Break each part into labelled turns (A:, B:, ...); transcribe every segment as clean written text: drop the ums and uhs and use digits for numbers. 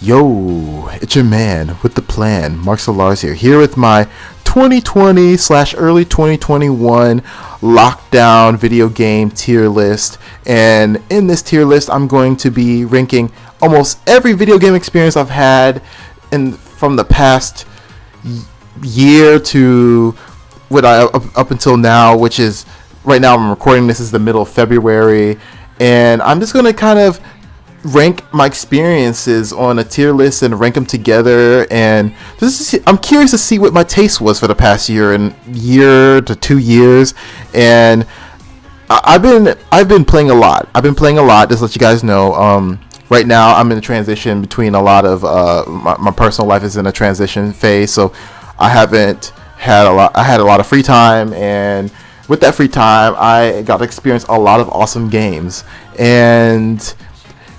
A: Yo, it's your man with the plan, Mark Solars here with my 2020 slash early 2021 lockdown video game tier list. And in this tier list, I'm going to be ranking almost every video game experience I've had from the past year to what I up until now, which is right now I'm recording this is the middle of February, and I'm just going to kind of rank my experiences on a tier list and rank them together. And I'm curious to see what my taste was for the past year to 2 years. And I've been playing a lot. Just to let you guys know. Right now I'm in a transition between a lot of my personal life is in a transition phase, so I haven't had a lot. I had a lot of free time, and with that free time, I got to experience a lot of awesome games. And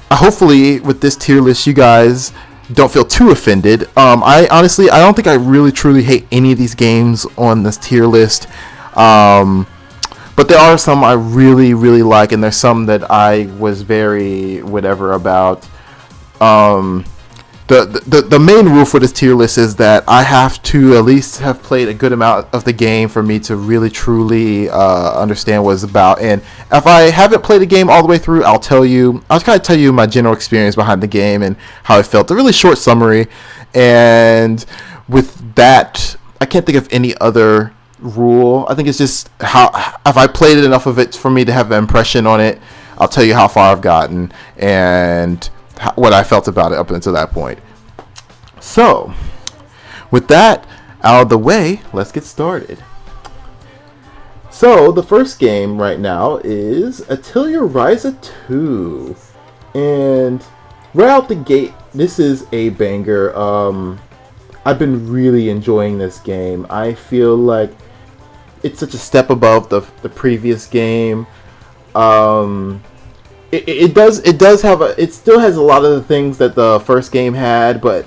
A: hopefully with this tier list you guys don't feel too offended. I don't think I really truly hate any of these games on this tier list, but there are some I really like, and there's some that I was very whatever about. The main rule for this tier list is that I have to at least have played a good amount of the game for me to really truly understand what it's about. And if I haven't played the game all the way through, I'll kind of tell you my general experience behind the game and how I felt. A really short summary. And with that, I can't think of any other rule. I think it's just how, if I played enough of it for me to have an impression on it, I'll tell you how far I've gotten and what I felt about it up until that point. So, with that out of the way, let's get started. So, the first game right now is Atelier Ryza 2. And right out the gate, this is a banger. I've been really enjoying this game. I feel like it's such a step above the previous game. It still has a lot of the things that the first game had, but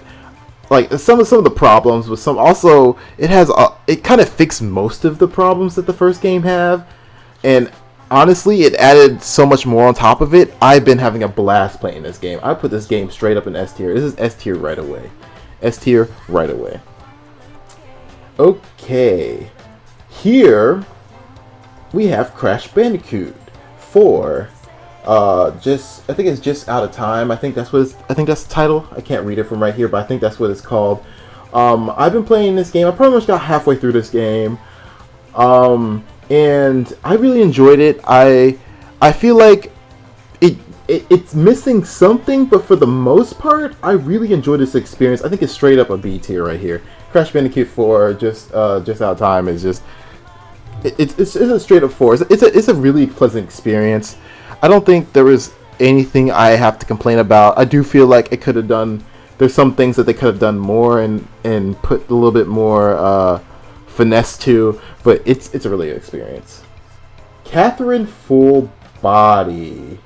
A: like some of the problems with some, also it kind of fixed most of the problems that the first game have, and honestly it added so much more on top of it. I've been having a blast playing this game. I put this game straight up in S tier. This is S tier right away. Okay, here we have Crash Bandicoot 4. I think it's just out of time. I think that's the title. I can't read it from right here, but I think that's what it's called. I've been playing this game. I pretty much got halfway through this game, and I really enjoyed it. I feel like it's missing something, but for the most part, I really enjoyed this experience. I think it's straight up a B tier right here. Crash Bandicoot 4, just out of time, is just it's a straight up 4. It's a really pleasant experience. I don't think there was anything I have to complain about. I do feel like it could have done. There's some things that they could have done more and put a little bit more finesse to, but it's a really good experience. Catherine Full Body.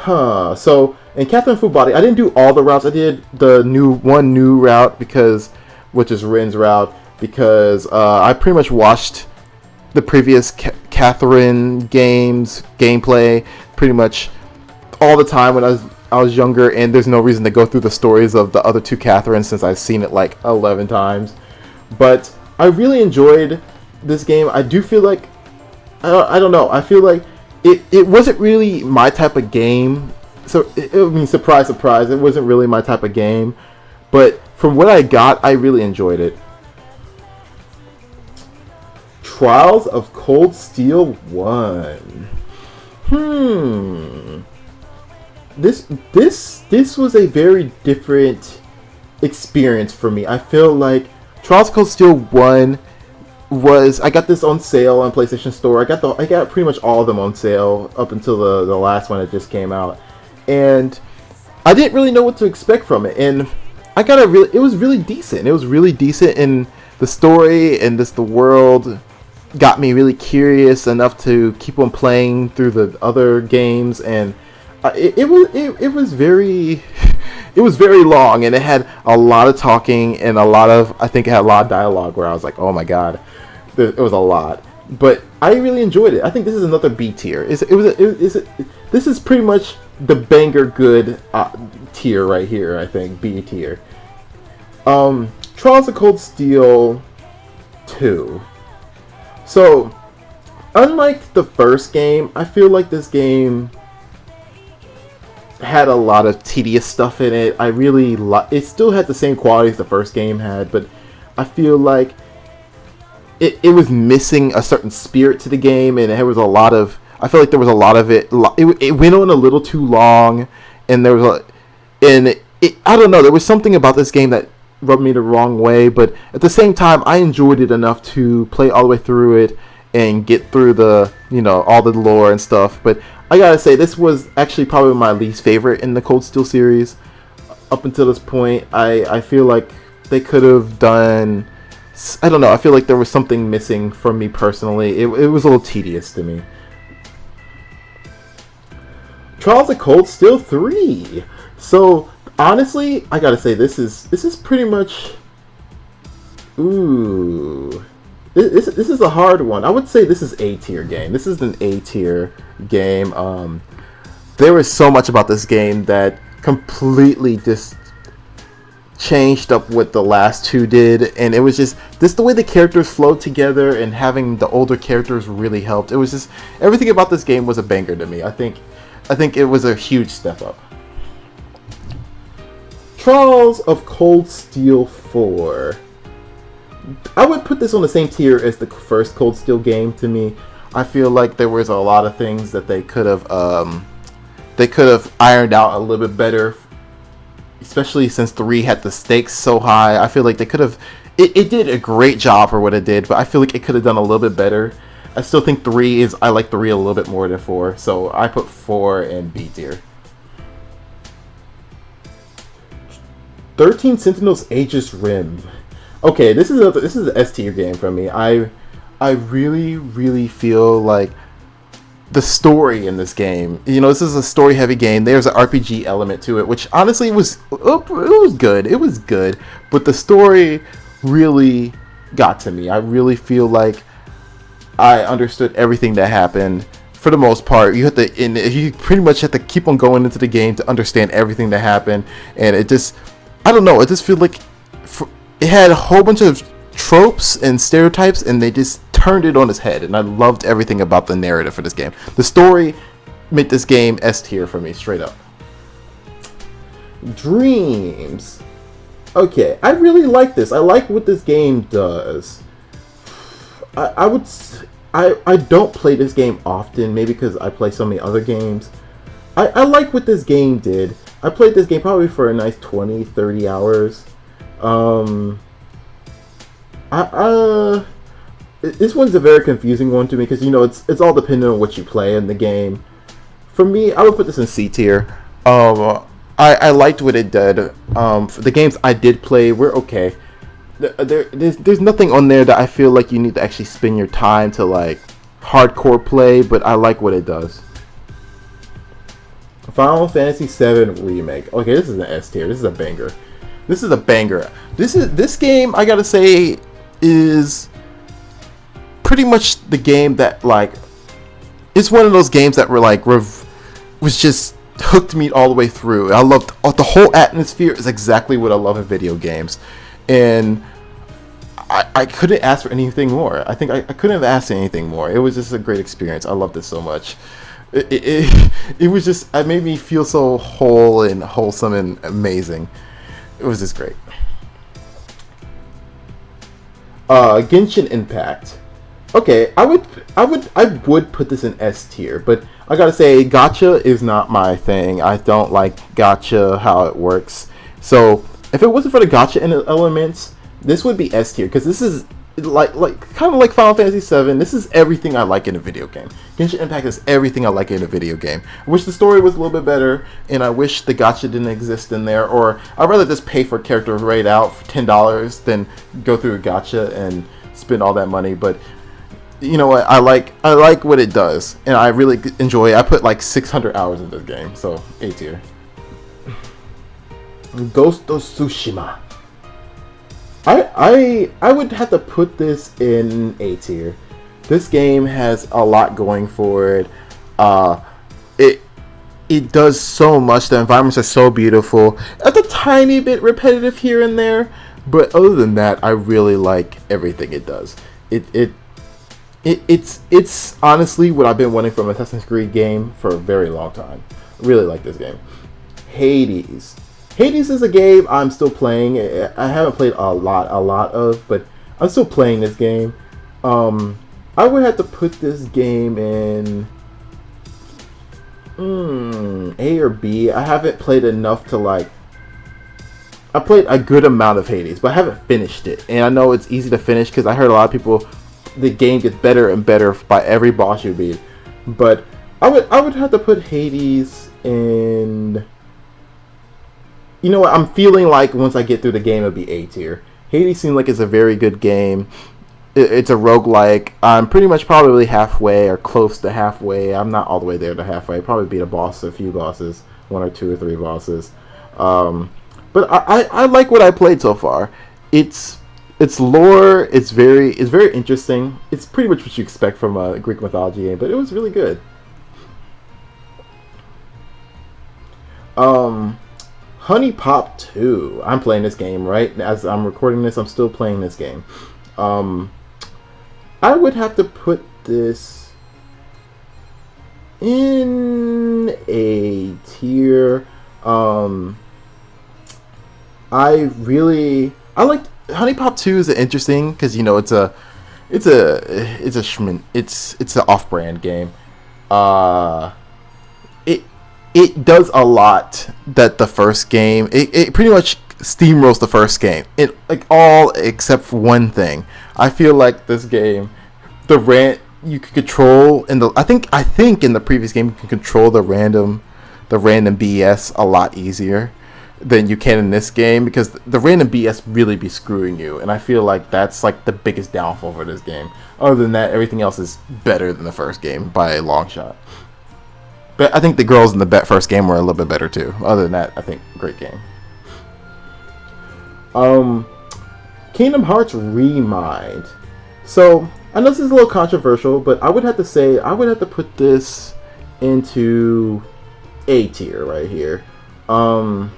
A: So in Catherine Full Body, I didn't do all the routes. I did the new route which is Rin's route, because I pretty much watched the previous Catherine gameplay pretty much all the time when I was younger, and there's no reason to go through the stories of the other two Catherines since I've seen it like 11 times. But I really enjoyed this game. I do feel like I don't know. I feel like it wasn't really my type of game. So surprise, it wasn't really my type of game. But from what I got, I really enjoyed it. Trials of Cold Steel 1. This was a very different experience for me. I feel like Trials of Cold Steel 1 I got this on sale on PlayStation Store. I got pretty much all of them on sale up until the last one that just came out, and I didn't really know what to expect from it. And it was really decent. It was really decent in the story, and the world got me really curious enough to keep on playing through the other games. And it was very long, and it had a lot of talking and I think it had a lot of dialogue where I was like, oh my god, it was a lot. But I really enjoyed it. I think this is another B tier. This is pretty much the banger good tier right here. I think B tier. Trials of Cold Steel 2. So, unlike the first game, I feel like this game had a lot of tedious stuff in it. It still had the same qualities the first game had, but I feel like it was missing a certain spirit to the game, and there was a lot of. I feel like there was a lot of it. It went on a little too long, and there was I don't know. There was something about this game that rubbed me the wrong way, but at the same time, I enjoyed it enough to play all the way through it and get through the all the lore and stuff. But I gotta say, this was actually probably my least favorite in the Cold Steel series up until this point. I feel like they could have done. I don't know. I feel like there was something missing from me personally. It was a little tedious to me. Trials of Cold Steel 3. So honestly, I gotta say this is pretty much. Ooh, this is a hard one. I would say this is A tier game. This is an A tier game. There was so much about this game that completely just changed up what the last two did, and it was just the way the characters flowed together, and having the older characters really helped. It was just everything about this game was a banger to me. I think it was a huge step up. Trials of Cold Steel 4. I would put this on the same tier as the first Cold Steel game to me. I feel like there was a lot of things that they could have ironed out a little bit better, especially since 3 had the stakes so high. I feel like they could have. It did a great job for what it did, but I feel like it could have done a little bit better. I still think 3 is. I like 3 a little bit more than 4, so I put 4 in B tier. 13 Sentinels Aegis Rim. Okay, this is an S tier game for me. I really feel like the story in this game. This is a story heavy game. There's an RPG element to it, which honestly was good. It was good, but the story really got to me. I really feel like I understood everything that happened. For the most part, you pretty much have to keep on going into the game to understand everything that happened, and it just. I don't know. It just feels like it had a whole bunch of tropes and stereotypes, and they just turned it on its head. And I loved everything about the narrative for this game. The story made this game S tier for me, straight up. Dreams. Okay, I really like this. I like what this game does. I don't play this game often, maybe because I play so many other games. I like what this game did. I played this game probably for a nice 20, 30 hours. This one's a very confusing one to me because it's all dependent on what you play in the game. For me, I would put this in C tier. I liked what it did. The games I did play were okay. There's nothing on there that I feel like you need to actually spend your time to like hardcore play, but I like what it does. Final Fantasy VII Remake. Okay, this is an S tier. This is a banger. This game, I gotta say, is pretty much the game that like it's one of those games that were like was just hooked me all the way through. I loved the whole atmosphere. Is exactly what I love in video games, and I couldn't ask for anything more. I think I couldn't have asked anything more. It was just a great experience. I loved this so much. It was just, it made me feel so whole and wholesome and amazing. It was just great. Genshin Impact. Okay, I would put this in S tier, but I gotta say, gacha is not my thing. I don't like gacha, how it works. So if it wasn't for the gacha elements, this would be S tier, because this is like kind of like Final Fantasy VII. This is everything I like in a video game. Genshin Impact is everything I like in a video game. I wish the story was a little bit better, and I wish the gacha didn't exist in there, or I'd rather just pay for character right out for $10 than go through a gacha and spend all that money. But you know what? I like what it does, and I really enjoy it. I put like 600 hours in this game, so A tier. Ghost of Tsushima. I would have to put this in A tier. This game has a lot going for it. it does so much. The environments are so beautiful. It's a tiny bit repetitive here and there, but other than that, I really like everything it does. It's honestly what I've been wanting from a Assassin's Creed game for a very long time. I really like this game. Hades. Hades is a game I'm still playing. I haven't played a lot of, but I'm still playing this game. I would have to put this game in A or B. I haven't played enough to like. I played a good amount of Hades, but I haven't finished it. And I know it's easy to finish because I heard a lot of people. The game gets better and better by every boss you beat. But I would have to put Hades in. You know what? I'm feeling like once I get through the game, it'll be A tier. Hades seems like it's a very good game. It's a roguelike. I'm pretty much probably halfway or close to halfway. I'm not all the way there to halfway. Probably beat a few bosses, 1 or 2 or 3 bosses. But I like what I played so far. It's lore. It's very interesting. It's pretty much what you expect from a Greek mythology game, but it was really good. Huniepop 2. I'm playing this game right as I'm recording this. I'm still playing this game. I would have to put this in A tier. I like Huniepop 2 is interesting because it's an off-brand game. It does a lot that the first game. It pretty much steamrolls the first game. It like all except for one thing. I feel like this game, the rant you can control in the. I think in the previous game you can control the random BS a lot easier than you can in this game because the random BS really be screwing you, and I feel like that's like the biggest downfall for this game. Other than that, everything else is better than the first game by a long shot. But I think the girls in the first game were a little bit better too. Other than that, I think great game. Kingdom Hearts Remind. So I know this is a little controversial, but I would have to put this into A tier right here. Kingdom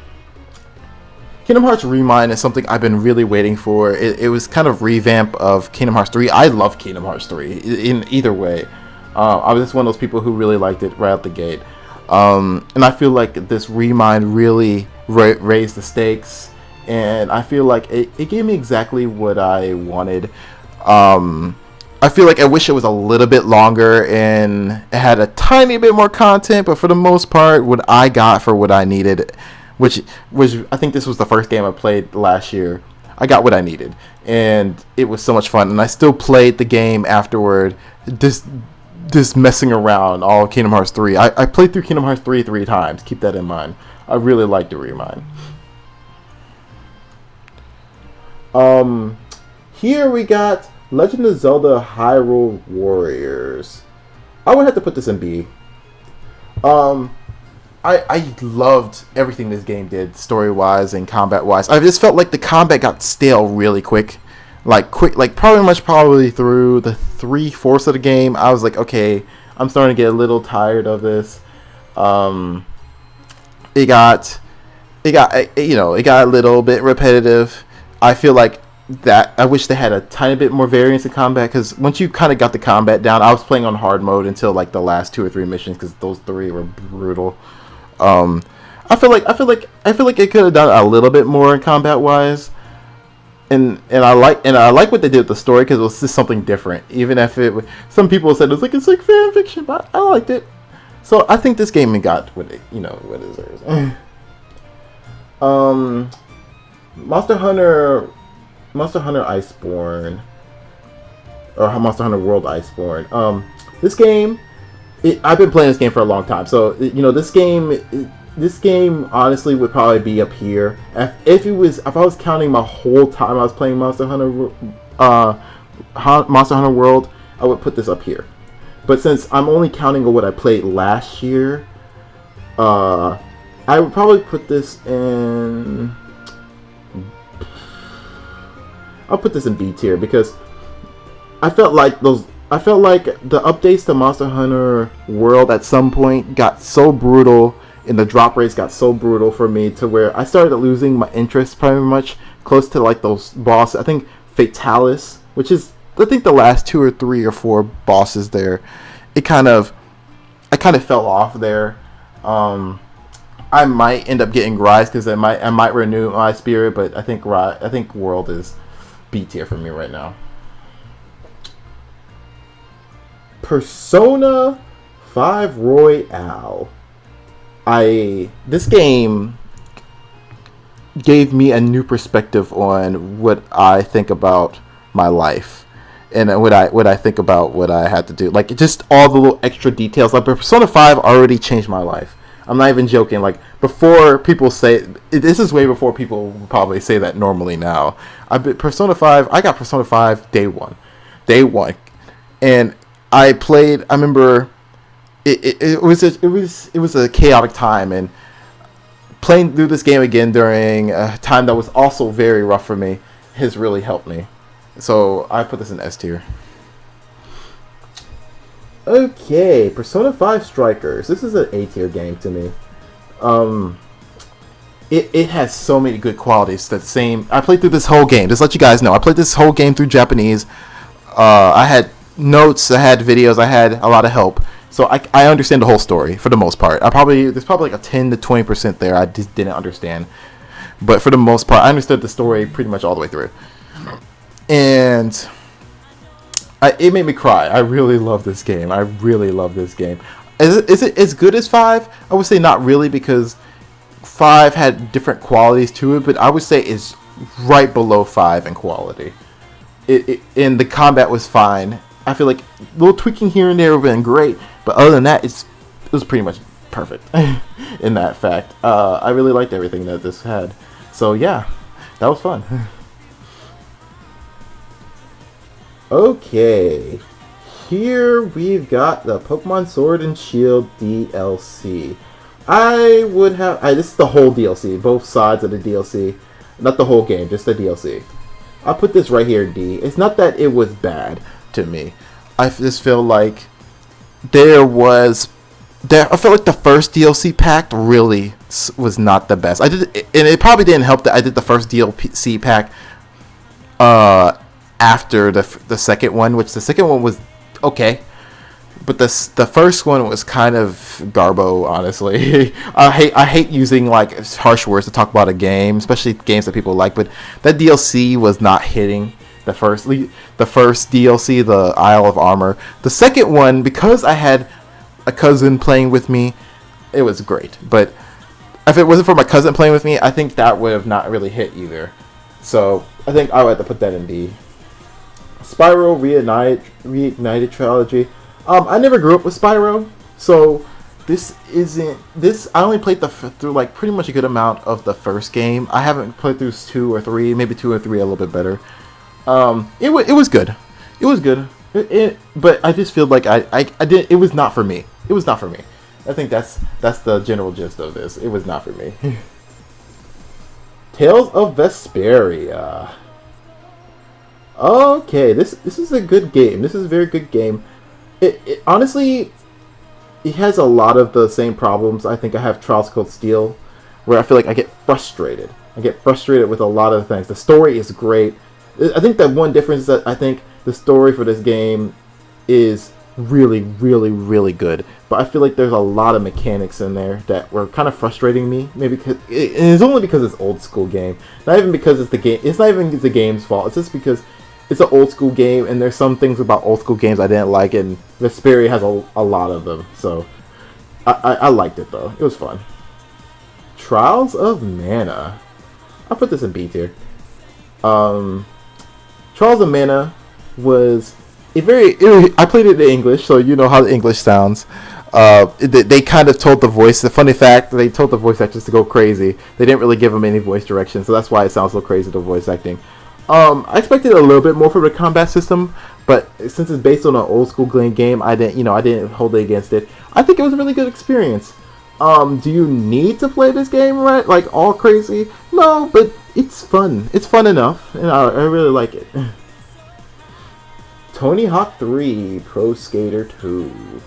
A: Hearts Remind is something I've been really waiting for. It was kind of revamp of Kingdom Hearts 3. I love Kingdom Hearts 3 in either way. I was just one of those people who really liked it right out the gate. And I feel like this Remind really raised the stakes. And I feel like it gave me exactly what I wanted. I feel like I wish it was a little bit longer and it had a tiny bit more content. But for the most part, what I got for what I needed, which was, I think this was the first game I played last year. I got what I needed. And it was so much fun. And I still played the game afterward. Just messing around all of Kingdom Hearts 3. I played through Kingdom Hearts 3 times. Keep that in mind. I really like the Remind. Here we got Legend of Zelda Hyrule Warriors. I would have to put this in B. I loved everything this game did, story-wise and combat-wise. I just felt like the combat got stale really quick. Probably through the 3/4 of the game, I was like, okay, I'm starting to get a little tired of this. It got a little bit repetitive. I feel like that I wish they had a tiny bit more variance in combat because once you kind of got the combat down, I was playing on hard mode until like the last 2 or 3 missions because those 3 were brutal. I feel like it could have done a little bit more in combat wise. And I like what they did with the story because it was just something different. Even if some people said it's like fan fiction, but I liked it. So I think this game got what it deserves. Monster Hunter Iceborne or Monster Hunter World Iceborne. This game, I've been playing this game for a long time. So this game honestly would probably be up here. If I was counting my whole time I was playing Monster Hunter World, I would put this up here. But since I'm only counting on what I played last year, I would probably put this in. I'll put this in B tier because I felt like I felt like the updates to Monster Hunter World at some point got so brutal, and the drop rates got so brutal for me to where I started losing my interest pretty much close to like those bosses. I think Fatalis, which is I think the last 2 or 3 or 4 bosses there, it kind of I kind of fell off there. I might end up getting Rise because I might renew my spirit, but I think World is B tier for me right now. Persona 5 Royale. This game gave me a new perspective on what I think about my life and what I think about what I had to do. Like just all the little extra details. Like Persona 5 already changed my life. I'm not even joking. Like before people say this is way before people probably say that normally now. I got Persona 5 day one, and I played. I remember it was a chaotic time, and playing through this game again during a time that was also very rough for me has really helped me. So I put this in S tier. Okay, Persona 5 Strikers. This is an A tier game to me. It has so many good qualities. I played through this whole game. Just to let you guys know, I played this whole game through Japanese. I had notes, I had videos, I had a lot of help. So I understand the whole story for the most part. There's probably like a 10 to 20% there I just didn't understand. But for the most part, I understood the story pretty much all the way through. And it made me cry. I really love this game. Is it as good as 5? I would say not really, because 5 had different qualities to it, but I would say it's right below 5 in quality. And the combat was fine. I feel like a little tweaking here and there would have been great, but other than that, it was pretty much perfect in that fact. I really liked everything that this had. So yeah, that was fun. Okay, here we've got the Pokemon Sword and Shield DLC. This is the whole DLC, both sides of the DLC. Not the whole game, just the DLC. I'll put this right here in D. It's not that it was bad to me. I just feel like I felt like the first DLC pack really was not the best. And it probably didn't help that I did the first DLC pack after the second one, which the second one was okay, but the first one was kind of garbo, honestly. I hate using like harsh words to talk about a game, especially games that people like, but that DLC was not hitting. The first DLC, the Isle of Armor. The second one, because I had a cousin playing with me, it was great. But if it wasn't for my cousin playing with me, I think that would have not really hit either. So I think I would have to put that in D. Spyro Reignited Trilogy. I never grew up with Spyro, so I only played through like pretty much a good amount of the first game. I haven't played through 2 or 3, maybe 2 or 3 a little bit better. It was good. It was good. But I just feel like I didn't. It was not for me. It was not for me. I think that's the general gist of this. It was not for me. Tales of Vesperia. Okay, this is a good game. This is a very good game. It honestly, it has a lot of the same problems. I think I have Trials Called Steel, where I feel like I get frustrated. I get frustrated with a lot of things. The story is great. I think that one difference is that I think the story for this game is really, really, really good. But I feel like there's a lot of mechanics in there that were kind of frustrating me. Maybe because it's only because it's old school game. Not even because it's the game. It's not even the game's fault. It's just because it's an old school game, and there's some things about old school games I didn't like, and Vesperia has a lot of them. So I liked it though. It was fun. Trials of Mana. I'll put this in B tier. Trials of Mana was I played it in English, so you know how the English sounds. They kind of told the voice. The funny fact, they told the voice actors to go crazy. They didn't really give them any voice direction, so that's why it sounds so crazy, the voice acting. I expected a little bit more from the combat system, but since it's based on an old school game, I didn't hold it against it. I think it was a really good experience. Do you need to play this game right, like all crazy? No, but it's fun. It's fun enough, and I really like it. Tony Hawk 3 Pro Skater 2.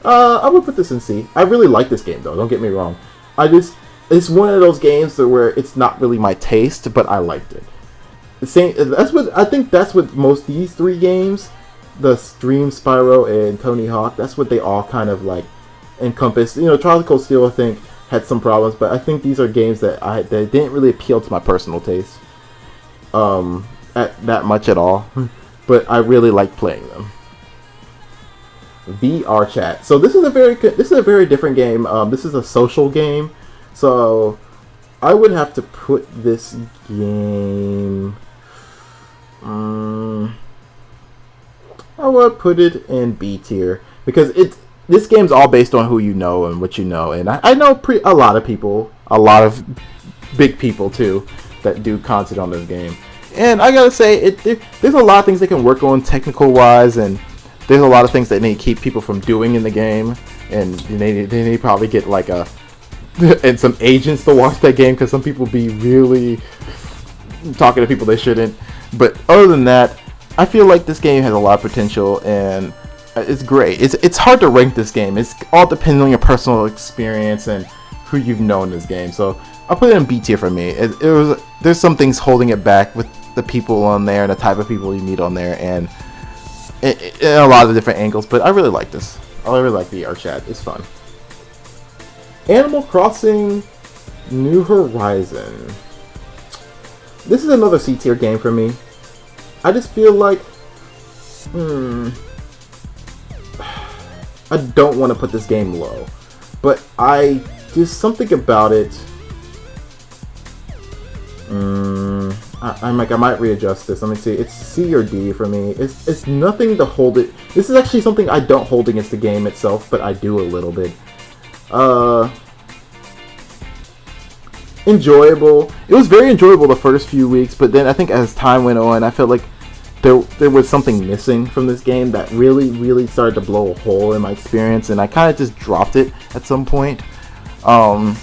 A: I would put this in C. I really like this game though, don't get me wrong. It's one of those games where it's not really my taste, but I liked it. I think that's what most these three games, the Stream, Spyro, and Tony Hawk, that's what they all kind of like encompass. You know, chronicles still I think had some problems, but I think these are games that didn't really appeal to my personal taste that much at all. But I really like playing them. VR chat. So this is a very different game. This is a social game. So I would have to put this game. I would put it in B tier because this game's all based on who you know and what you know, and I know a lot of people, a lot of big people too, that do content on this game. And I gotta say, there's a lot of things they can work on technical wise, and there's a lot of things that they keep people from doing in the game, and they probably get like and some agents to watch that game because some people be really talking to people they shouldn't. But other than that, I feel like this game has a lot of potential and it's great. It's hard to rank this game. It's all depending on your personal experience and who you've known in this game. So I'll put it in B tier for me. There's some things holding it back with the people on there and the type of people you meet on there, and in a lot of different angles. But I really like this. I really like VR chat. It's fun. Animal Crossing New Horizon. This is another C tier game for me. I just feel like I don't want to put this game low, but there's something about it. I might readjust this. Let me see. It's C or D for me. It's nothing to hold it. This is actually something I don't hold against the game itself, but I do a little bit. Enjoyable. It was very enjoyable the first few weeks, but then I think as time went on, I felt like there was something missing from this game that really started to blow a hole in my experience, and I kind of just dropped it at some point. I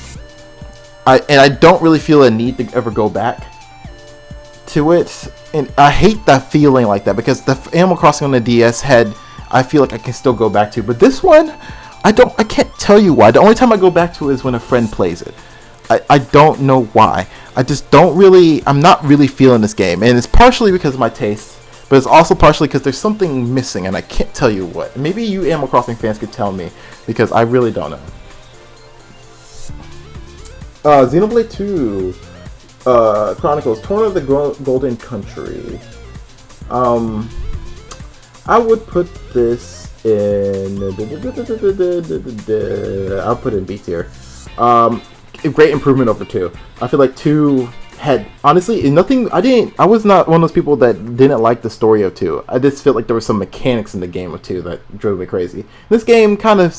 A: don't really feel a need to ever go back to it, and I hate that feeling like that because the Animal Crossing on the DS I feel like I can still go back to, but this one I can't tell you why. The only time I go back to it is when a friend plays it. I don't know why. I'm not really feeling this game, and it's partially because of my taste, but it's also partially because there's something missing, and I can't tell you what. Maybe you Animal Crossing fans could tell me, because I really don't know. Xenoblade 2 Chronicles, Torn of the Golden Country. I would put this in. I'll put it in B tier. Great improvement over 2. I feel like 2 had honestly nothing. I was not one of those people that didn't like the story of 2. I just felt like there were some mechanics in the game of 2 that drove me crazy. This game kind of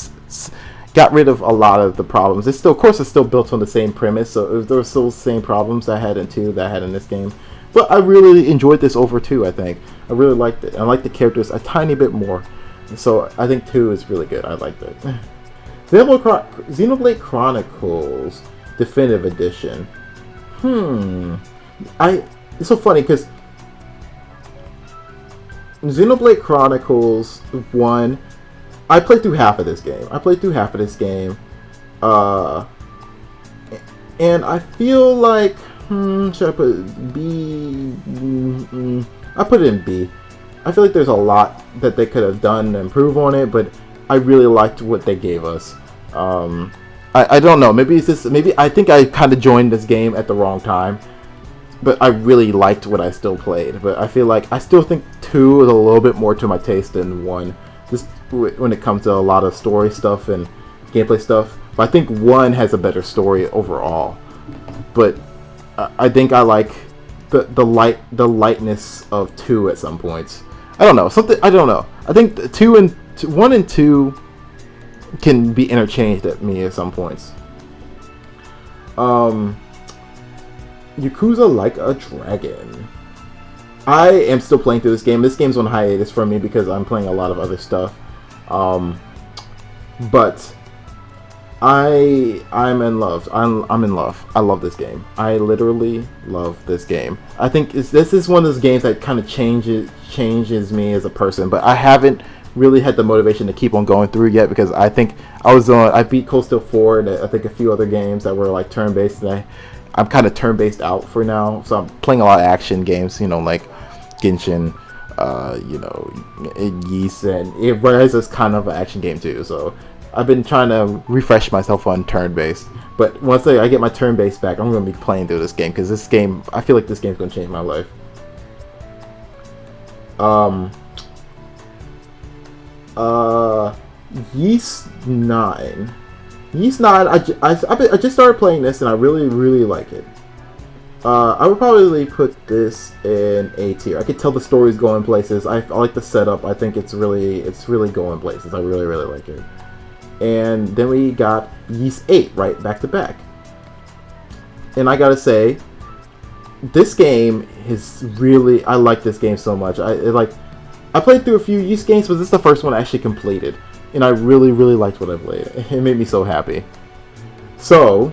A: got rid of a lot of the problems. It's still built on the same premise, so there were still the same problems I had in 2 that I had in this game. But I really enjoyed this over 2. I think I really liked it. I liked the characters a tiny bit more, so I think 2 is really good. I liked it. Xenoblade Chronicles Definitive Edition. It's so funny because Xenoblade Chronicles 1, I played through half of this game. And I feel like should I put B? I put it in B. I feel like there's a lot that they could have done to improve on it, but I really liked what they gave us. I don't know. Maybe I think I kind of joined this game at the wrong time, but I really liked what I still played. But I feel like I still think 2 is a little bit more to my taste than 1, just when it comes to a lot of story stuff and gameplay stuff. But I think 1 has a better story overall. But I think I like the lightness of 2 at some points. I don't know. I think 1 and 2 can be interchanged at me at some points. Yakuza Like a Dragon. I am still playing through this game. This game's on hiatus for me because I'm playing a lot of other stuff. But I'm in love. I'm in love. I love this game. I literally love this game. I think this is one of those games that kind of changes me as a person. But I haven't really had the motivation to keep on going through yet, because I think I beat Cold Steel 4 and I think a few other games that were like turn-based, and I'm kind of turn-based out for now. So I'm playing a lot of action games, like genshin, Yeast, and Ryza is kind of an action game too. So I've been trying to refresh myself on turn-based. But once I get my turn-based back, I'm going to be playing through this game, because this game, I feel like this game's going to change my life. Yeast 9. Yeast 9, I just started playing this, and I really, really like it. I would probably put this in A tier. I could tell the story's going places. I like the setup. I think it's really going places. I really, really like it. And then we got Yeast 8 right back to back. And I gotta say, this game is really, I like this game so much. I played through a few Yeast games, but this is the first one I actually completed. And I really, really liked what I played. It made me so happy. So,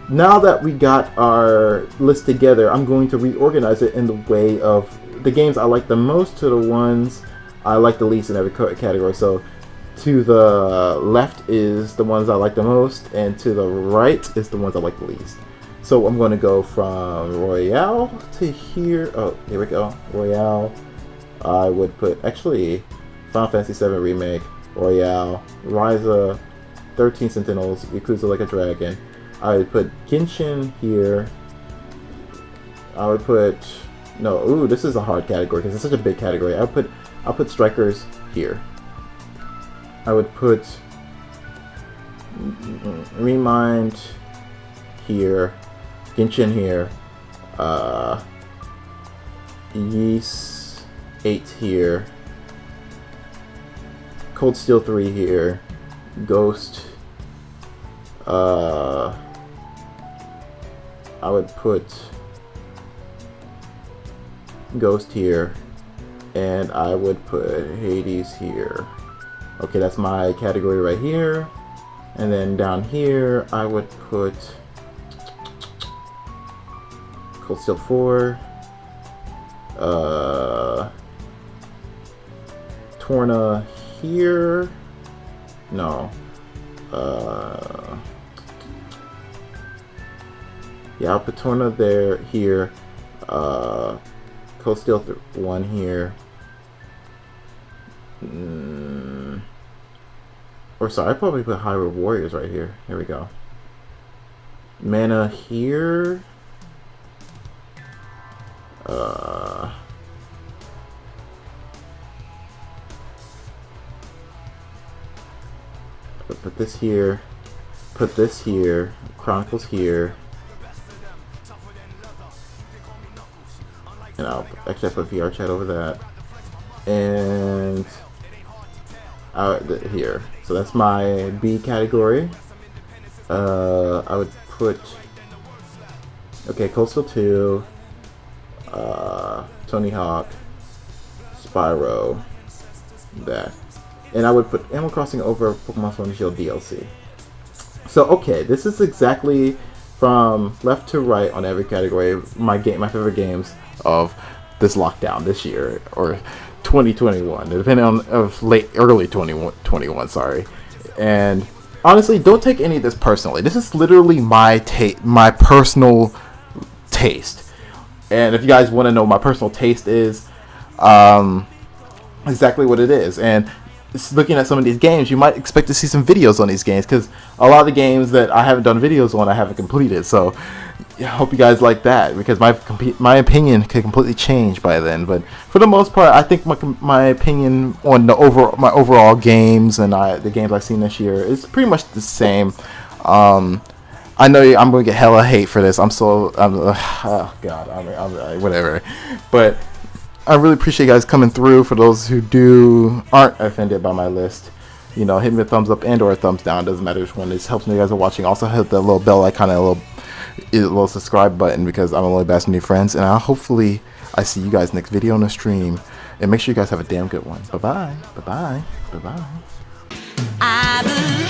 A: now that we got our list together, I'm going to reorganize it in the way of the games I like the most to the ones I like the least in every category. So, to the left is the ones I like the most, and to the right is the ones I like the least. So I'm going to go from Royale to here. Oh, here we go. Royale. I would put, actually, Final Fantasy VII Remake, Royale, Ryza, 13 Sentinels, Yakuza Like a Dragon. I would put Genshin here. I would put, no, ooh, this is a hard category because it's such a big category. I'll put Strikers here. I would put Remind here, Genshin here, Yeast 8 here, Cold Steel 3 here, Ghost, I would put Ghost here, and I would put Hades here. Okay, that's my category right here. And then down here, I would put Cold Steel 4, Torna here. No. Yeah, I'll put Torna there, here. Cold Steel 1 here. Or sorry, I probably put Hyrule Warriors right here. Here we go. Mana here. Put this here. Put this here. Chronicles here. And I'll actually put VR chat over that. And here. So that's my B category. I would put, okay, Cold Steel 2, Tony Hawk, Spyro, that. And I would put Animal Crossing over Pokemon Sword and Shield DLC. So okay, this is exactly from left to right on every category my favorite games of this lockdown this year, or 2021, depending on early 2021, sorry. And honestly, don't take any of this personally. This is literally my personal taste. And if you guys want to know my personal taste is, exactly what it is. And looking at some of these games, you might expect to see some videos on these games, because a lot of the games that I haven't done videos on, I haven't completed. So I hope you guys like that, because my opinion could completely change by then. But for the most part, I think my opinion on my overall games and the games I've seen this year is pretty much the same. I know I'm going to get hella hate for this. Oh God, I'm whatever. But I really appreciate you guys coming through. For those who aren't offended by my list, hit me a thumbs up and or a thumbs down. Doesn't matter which one. This helps me. You guys are watching. Also hit the little bell icon and a little subscribe button, because I'm only best new friends. And hopefully I see you guys next video on the stream. And make sure you guys have a damn good one. Bye bye. Bye bye. Bye bye.